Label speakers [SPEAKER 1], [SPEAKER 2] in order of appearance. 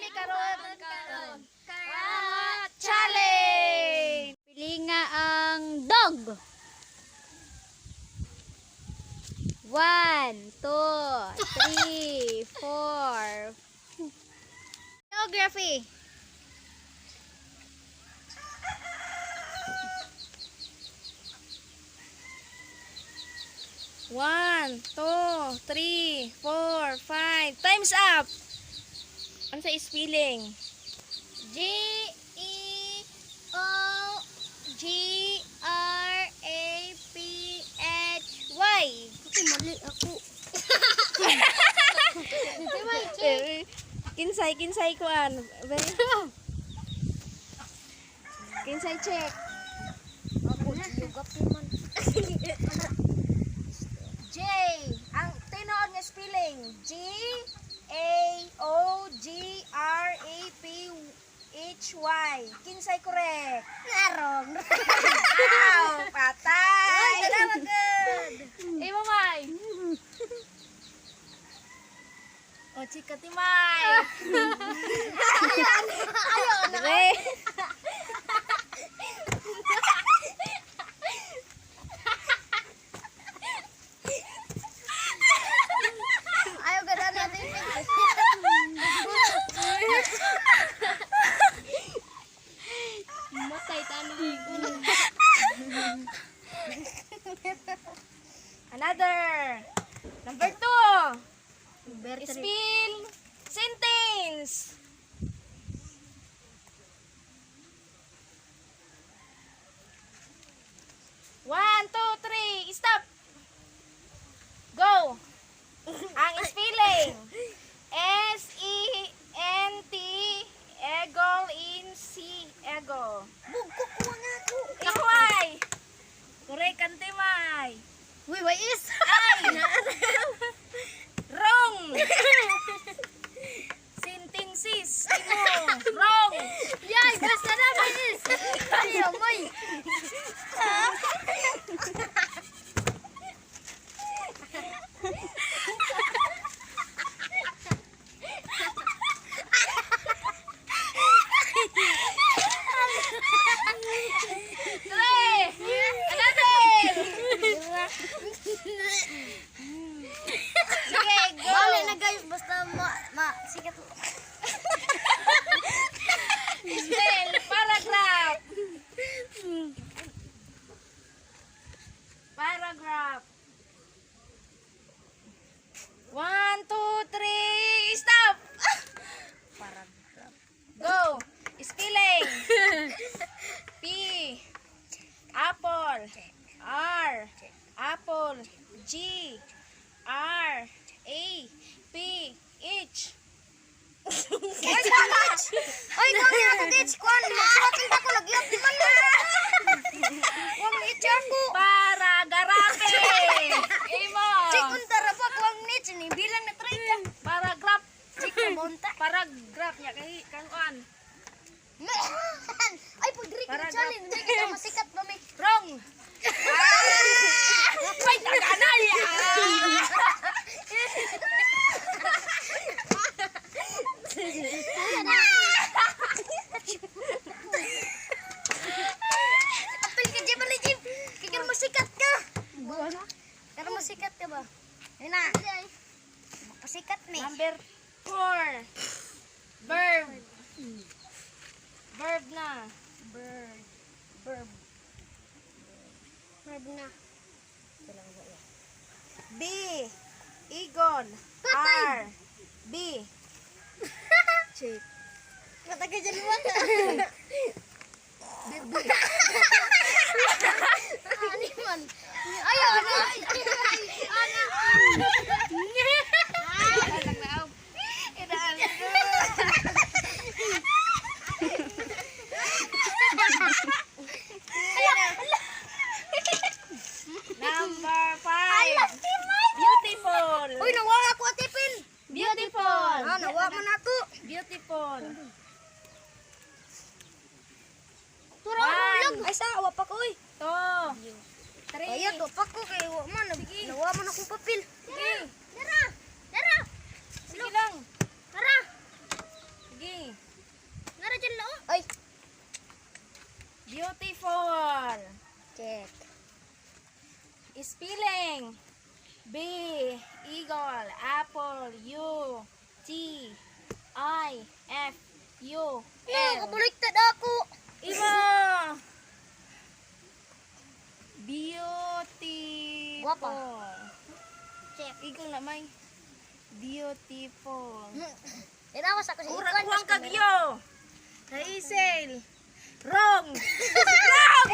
[SPEAKER 1] mi karon. Challenge. Pili nga ang dog. 1, 2, 3, 4. Geography.
[SPEAKER 2] One, 2, 3, 4, 5. Time's up. Ano sa spelling?
[SPEAKER 1] Geography.
[SPEAKER 3] Mali ako.
[SPEAKER 2] Kinsay ko an. Kinsay check.
[SPEAKER 3] Ako geography man.
[SPEAKER 2] J. Ang tinuod nga spelling. Geography. Kinsay correct?
[SPEAKER 3] Ngarong.
[SPEAKER 2] Ow! Patay!
[SPEAKER 3] Salamat good.
[SPEAKER 2] Mamay! O, chika timay!
[SPEAKER 3] Ayaw na.
[SPEAKER 2] Dire!
[SPEAKER 3] Ayaw ganda natin. Matay tanong.
[SPEAKER 2] Another! Number 2! Spell sentence! One, two, three, stop! Go! Ang spelling S-E-N-T Eagle in C Eagle.
[SPEAKER 3] Bugko ko nga ako.
[SPEAKER 2] Kakway! Correct ang timay.
[SPEAKER 3] Uy, why is?
[SPEAKER 2] Ay! Wrong! Sentences! Timo! Wrong!
[SPEAKER 3] Yay, basta na why is? Ayaw mo.
[SPEAKER 2] Three! Another! Sige, go!
[SPEAKER 3] Bali na guys, basta sikat.
[SPEAKER 2] Spell paragraph. Paragraph. 1, 2, 3, stop.
[SPEAKER 3] Paragraph.
[SPEAKER 2] Go. Spelling. P. Apple. R. Apple. G. R. A. P. H.
[SPEAKER 3] Ay, kami ako ditch. Kuan, magsuwatin ako. Lagyan di man na. Kuang itch ako.
[SPEAKER 2] Paragraphe. Imo.
[SPEAKER 3] Cikon tara pa kuang nits. Ini bilang na 30.
[SPEAKER 2] Paragraph.
[SPEAKER 3] Cikon bonta.
[SPEAKER 2] Paragraph niya kay kanuan.
[SPEAKER 3] Ay, pagdiri ka
[SPEAKER 2] Paragraph.
[SPEAKER 3] challenge. Hindi kita masikat pa may.
[SPEAKER 2] Wrong. May taganay.
[SPEAKER 3] Apil ka, Jim. Bali, Jim. Kaya masikat ka. Kaya masikat ka ba? Ayun na. Mapasikat ni.
[SPEAKER 2] Number 4. Verb. Verb na.
[SPEAKER 3] Verb na.
[SPEAKER 2] B. Eagle. R. B. Check.
[SPEAKER 3] Matagal dyan mo. Ano man? Ayaw na.
[SPEAKER 2] Number 5. Beautiful.
[SPEAKER 3] Uy, nawa ako atipin.
[SPEAKER 2] Beautiful.
[SPEAKER 3] Nawa man ako.
[SPEAKER 2] Beautiful.
[SPEAKER 3] Turang hulag. Ay, sa awa pa ko, uy.
[SPEAKER 2] 2. 3.
[SPEAKER 3] Ay, ato pa ko. Kaya nawa man. Nawa man akong papel.
[SPEAKER 2] Sige.
[SPEAKER 3] Tara. Tara.
[SPEAKER 2] Sige lang.
[SPEAKER 3] Tara.
[SPEAKER 2] Sige. Apple. Apple. U. T. I. F. U.
[SPEAKER 3] No,
[SPEAKER 2] L.
[SPEAKER 3] kabuliktad ako.
[SPEAKER 2] Imo. Beautiful.
[SPEAKER 3] Guwapa.
[SPEAKER 1] Check.
[SPEAKER 2] Ikaw na may. Beautiful.
[SPEAKER 3] Tinawas ako sa
[SPEAKER 2] Urang
[SPEAKER 3] ikuan.
[SPEAKER 2] kuwang kagyo. Hazel. Wrong. Wrong.